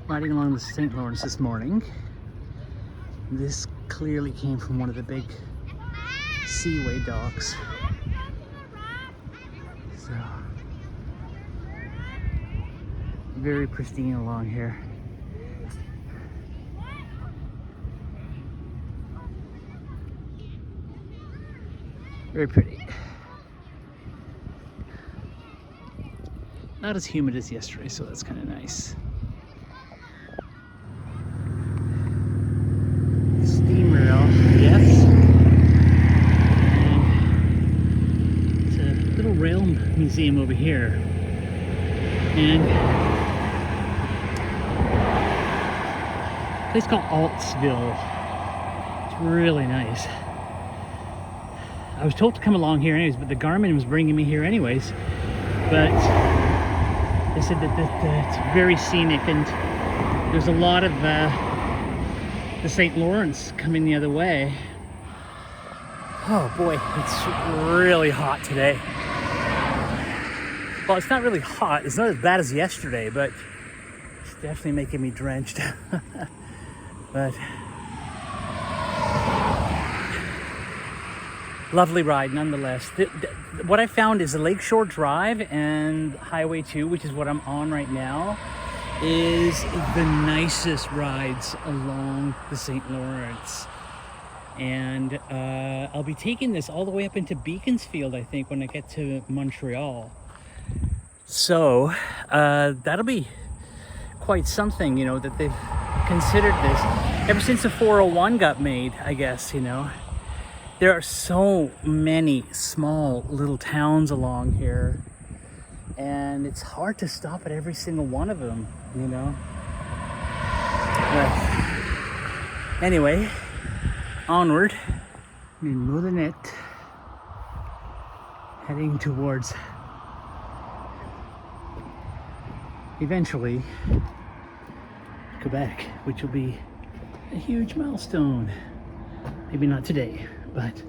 riding along the St. Lawrence this morning. This clearly came from one of the big seaway docks. So, very pristine along here. Very pretty. Not as humid as yesterday, so that's kind of nice. Steam rail, yes. And it's a little rail museum over here. And a place called Altsville. It's really nice. I was told to come along here anyways, but the Garmin was bringing me here anyways. But they said that it's very scenic, and there's a lot of the St. Lawrence coming the other way. Oh boy, it's really hot today. Well, it's not really hot. It's not as bad as yesterday, but it's definitely making me drenched. But lovely ride nonetheless. What I found is the Lakeshore Drive and Highway 2, which is what I'm on right now, is the nicest rides along the St. Lawrence. And I'll be taking this all the way up into Beaconsfield, I think, when I get to Montreal. So that'll be quite something, you know, that they've considered this. Ever since the 401 got made, I guess, you know. There are so many small little towns along here, and it's hard to stop at every single one of them, you know. But anyway, onward. I'm in Molinette, heading towards, eventually, Quebec, which will be a huge milestone. Maybe not today, but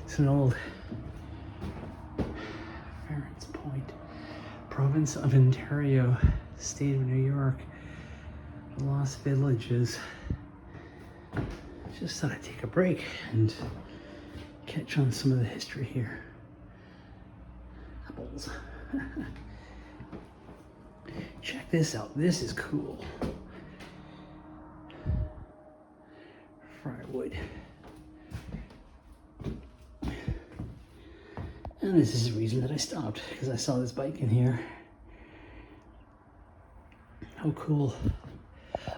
it's an old Ference Point, province of Ontario, state of New York, Lost Villages. Just thought I'd take a break and catch on some of the history here. Apples. Check this out. This is cool. Friarwood. And this is the reason that I stopped, because I saw this bike in here. How cool.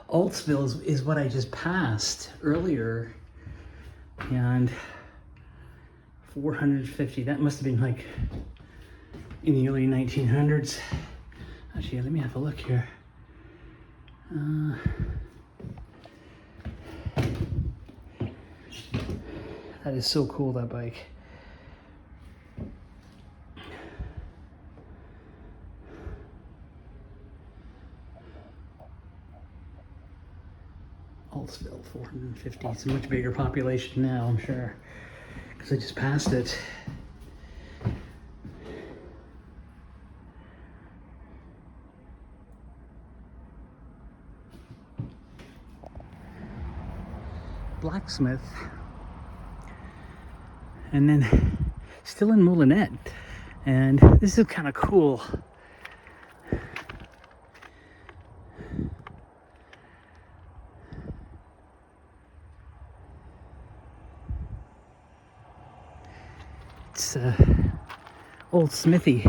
Altsville is what I just passed earlier. And 450, that must have been like in the early 1900s. Actually, let me have a look here. That is so cool, that bike. Altsville, 450. It's a much bigger population now, I'm sure, because I just passed it. Blacksmith. And then still in Molinette. And this is kind of cool. It's old smithy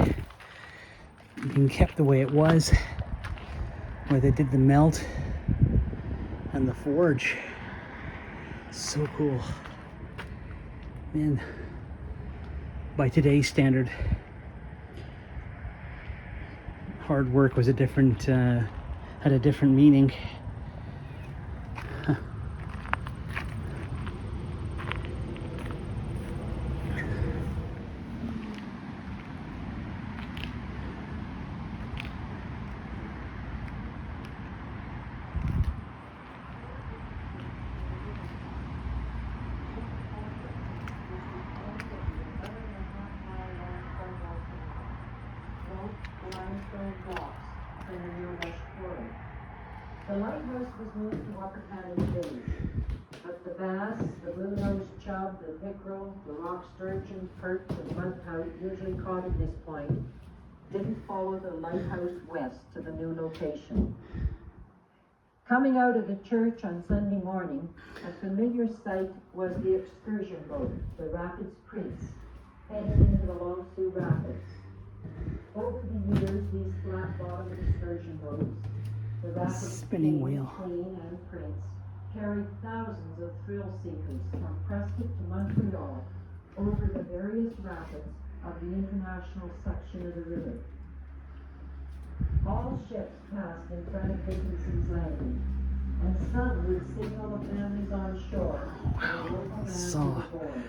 being kept the way it was, where they did the melt and the forge. So cool. Man, by today's standard, hard work was a different, had a different meaning. The lighthouse was moved to Wakapanis Bay, but the bass, the blue-nosed chub, the pickerel, the rock sturgeon, perch, and mudpout usually caught at this point didn't follow the lighthouse west to the new location. Coming out of the church on Sunday morning, a familiar sight was the excursion boat, the Rapids Prince, heading into the Long Sioux Rapids. Over the years, these flat-bottomed excursion boats, the Rapids spinning wheel, Queen and Prince, carried thousands of thrill seekers from Prescott to Montreal over the various rapids of the international section of the river. All ships passed in front of Dickinson's Landing, and some would signal the families on shore and local man to the board.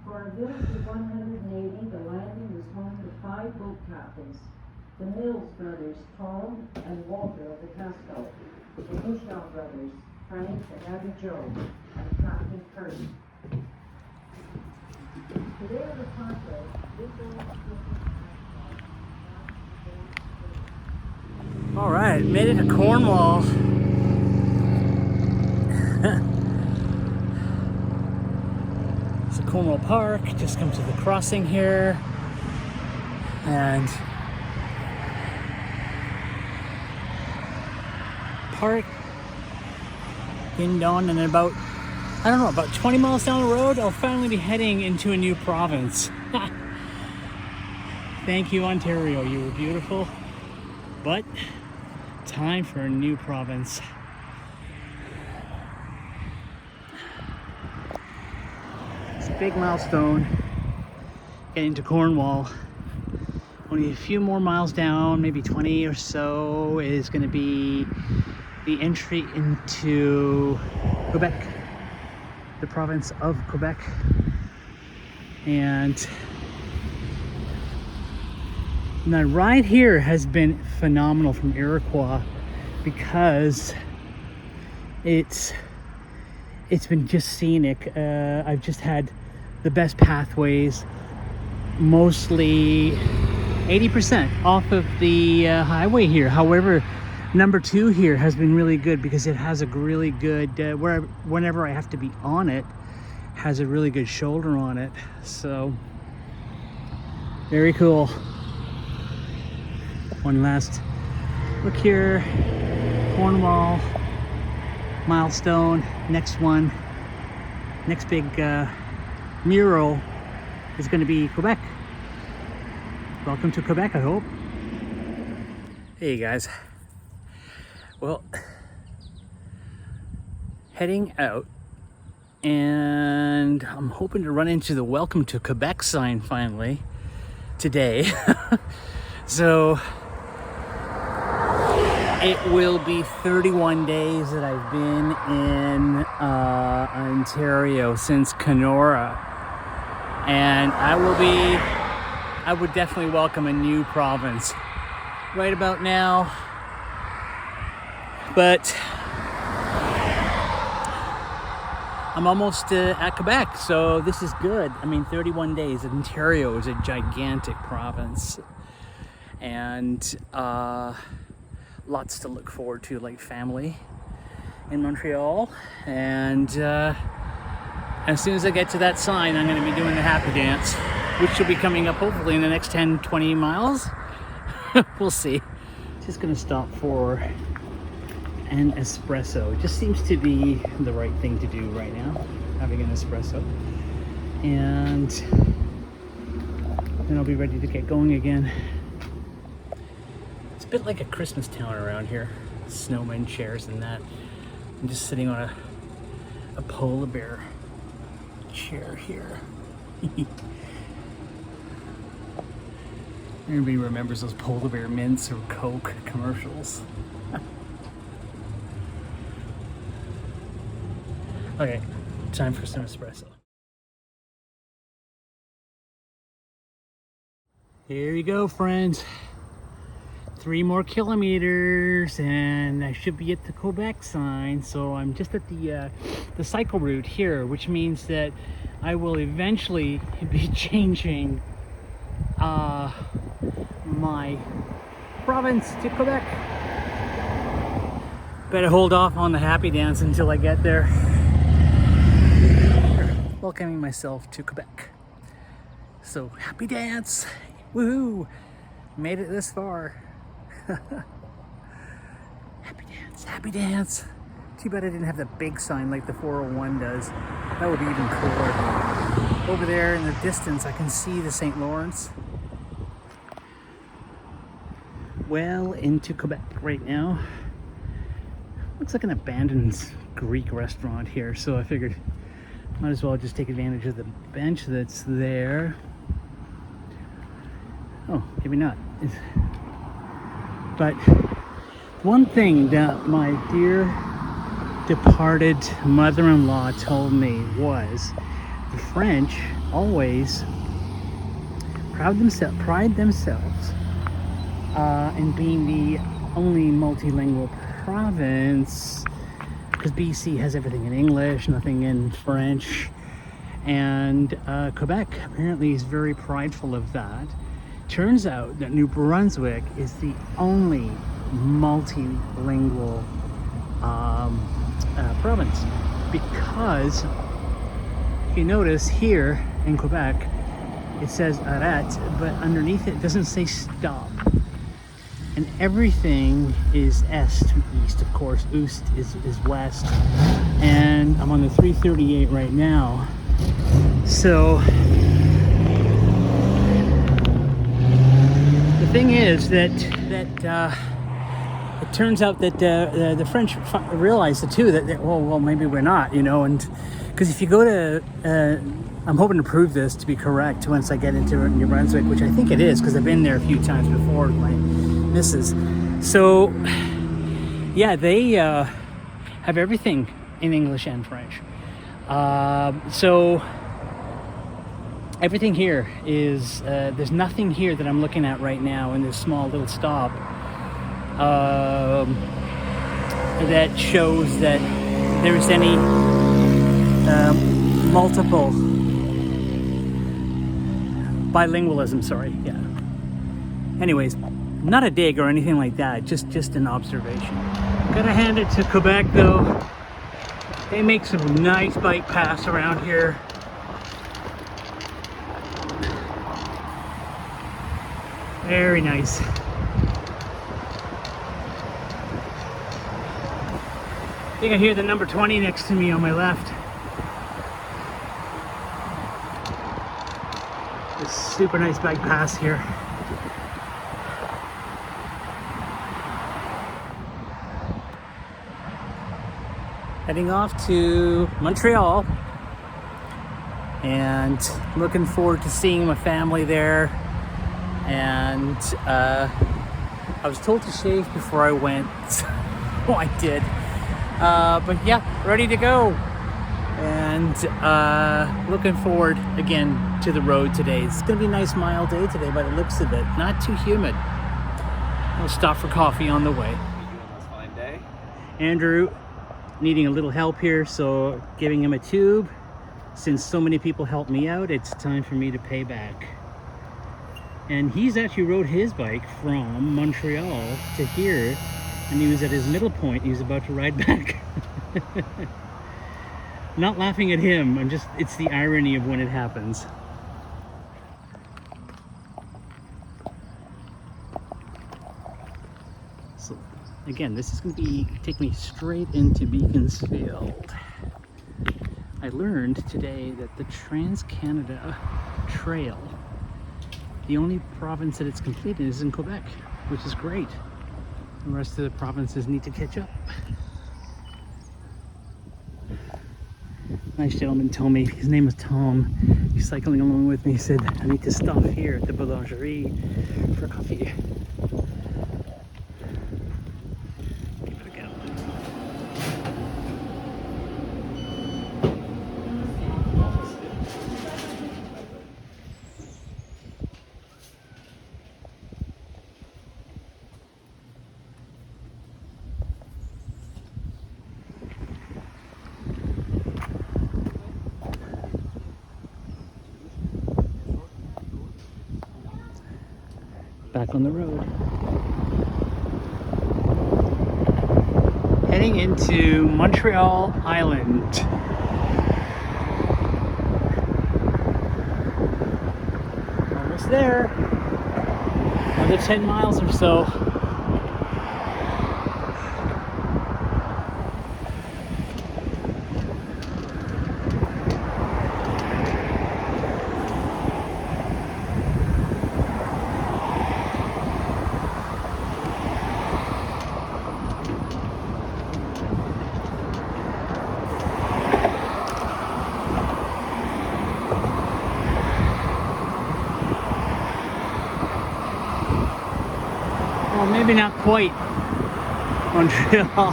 For a village of 180, the landing was home to 5 boat captains, the Mills brothers, Tom and Walter of the Casco, the Bushnell brothers, Frank and Abby Joe, and Captain Curry. Today on the contrary, this All right, made it to Cornwall. It's a Cornwall Park. Just come to the crossing here, and park in Dawn, and about, I don't know, about 20 miles down the road, I'll finally be heading into a new province. Thank you, Ontario. You were beautiful, but time for a new province. It's a big milestone getting to Cornwall. Only a few more miles down, maybe 20 or so, is going to be the entry into Quebec, the province of Quebec. And the ride here has been phenomenal from Iroquois because it's been just scenic. I've just had the best pathways, mostly 80% off of the highway here. However, number 2 here has been really good because it has a really good, whenever I have to be on it, has a really good shoulder on it. So, very cool. One last look here. Cornwall, milestone. Next one, next big mural is going to be Quebec. Welcome to Quebec, I hope. Hey guys. Well, heading out, and I'm hoping to run into the Welcome to Quebec sign finally today. So it will be 31 days that I've been in Ontario since Kenora, and I would definitely welcome a new province right about now. But I'm almost at Quebec, so this is good. I mean, 31 days. Ontario is a gigantic province, and lots to look forward to, like family in Montreal. And as soon as I get to that sign, I'm going to be doing the happy dance, which will be coming up hopefully in the next 10-20 miles. We'll see. Just going to stop for an espresso. It just seems to be the right thing to do right now, having an espresso. And then I'll be ready to get going again. It's a bit like a Christmas town around here. Snowmen, chairs, and that. I'm just sitting on a polar bear chair here. Everybody remembers those polar bear mints or Coke commercials. Okay, time for some espresso. Here you go, friends. 3 more kilometers and I should be at the Quebec sign. So I'm just at the cycle route here, which means that I will eventually be changing my province to Quebec. Better hold off on the happy dance until I get there. Welcoming myself to Quebec. So happy dance, woohoo! Made it this far. Happy dance, happy dance. Too bad I didn't have the big sign like the 401 does. That would be even cooler. Over there in the distance, I can see the St. Lawrence. Well into Quebec right now. Looks like an abandoned Greek restaurant here, so I figured might as well just take advantage of the bench that's there. Oh, maybe not. But one thing that my dear departed mother-in-law told me was the French always pride themselves in being the only multilingual province, because BC has everything in English, nothing in French, and Quebec apparently is very prideful of that. Turns out that New Brunswick is the only multilingual province, because you notice here in Quebec it says arrête, but underneath it doesn't say stop, and everything is est to east, of course. Oost is west, and I'm on the 338 right now. So the thing is that it turns out that the French realized it too, that well maybe we're not, and because if you go to I'm hoping to prove this to be correct once I get into New Brunswick, which I think it is, because I've been there a few times before with my missus. So yeah, they have everything in English and French. So everything here is there's nothing here that I'm looking at right now in this small little stop that shows that there's any multiple bilingualism. Sorry, yeah. Anyways, not a dig or anything like that. Just an observation. Gotta hand it to Quebec though. They make some nice bike paths around here. Very nice. I think I hear the number 20 next to me on my left. This super nice bike pass here. Heading off to Montreal, and looking forward to seeing my family there. And I was told to shave before I went, so I did. But yeah, ready to go. And looking forward again to the road today. It's gonna be a nice mild day today by the looks of it. Not too humid. We'll stop for coffee on the way. Fine day. Andrew needing a little help here, so giving him a tube. Since so many people helped me out, it's time for me to pay back. And he's actually rode his bike from Montreal to here, and he was at his middle point. He was about to ride back. Not laughing at him, it's the irony of when it happens. So again, this is going to take me straight into Beaconsfield. I learned today that the Trans-Canada Trail, the only province that it's completed is in Quebec, which is great. The rest of the provinces need to catch up. Nice gentleman told me, his name was Tom, he's cycling along with me. He said, I need to stop here at the boulangerie for coffee. Give it a go. Back on the road. Heading heading into Montreal Island. Almost there. Another 10 miles or so. Well, maybe not quite Montreal.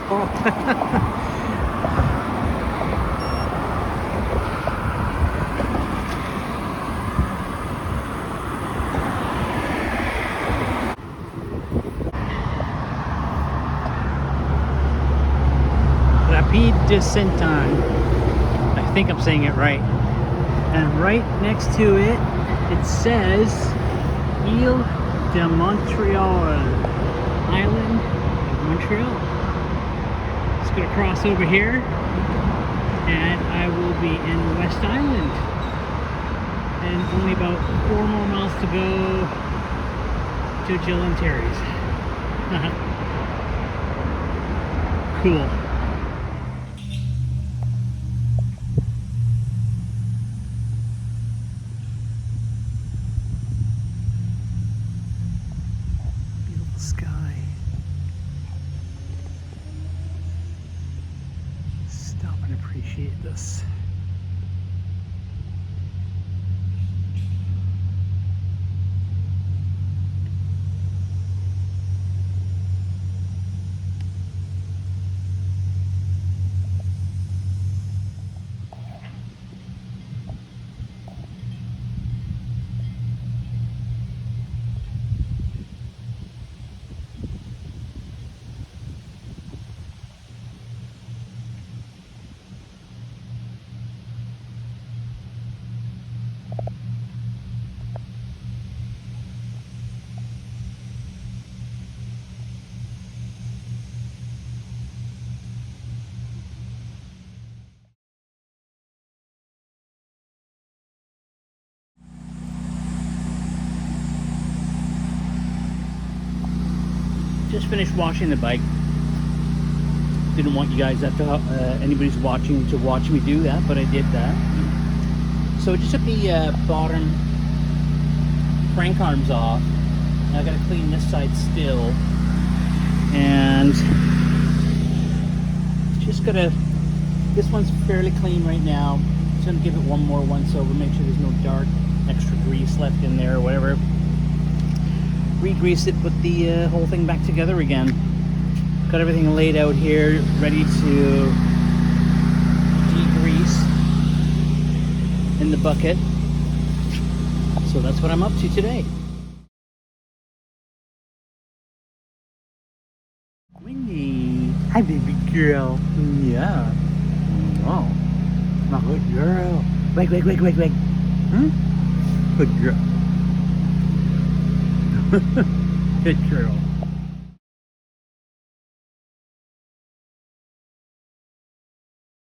Rapide de Saint-Anne. I think I'm saying it right. And right next to it, it says Ile de Montreal. Island of Montreal. Just gonna cross over here and I will be in West Island. And only about 4 more miles to go to Jill and Terry's. Cool. Beautiful sky. Stop and appreciate this. Just finished washing the bike. Didn't want you guys anybody's watching to watch me do that, but I did that. So I just took the bottom crank arms off. Now I gotta clean this side still, and just gotta. This one's fairly clean right now. Just gonna give it one more once over, make sure there's no dark extra grease left in there or whatever. Re-grease it, put the whole thing back together again. Got everything laid out here, ready to degrease in the bucket. So that's what I'm up to today. Winnie, hi baby girl. Yeah. Oh, my good girl. Wait. Hmm? Good girl. Good girl.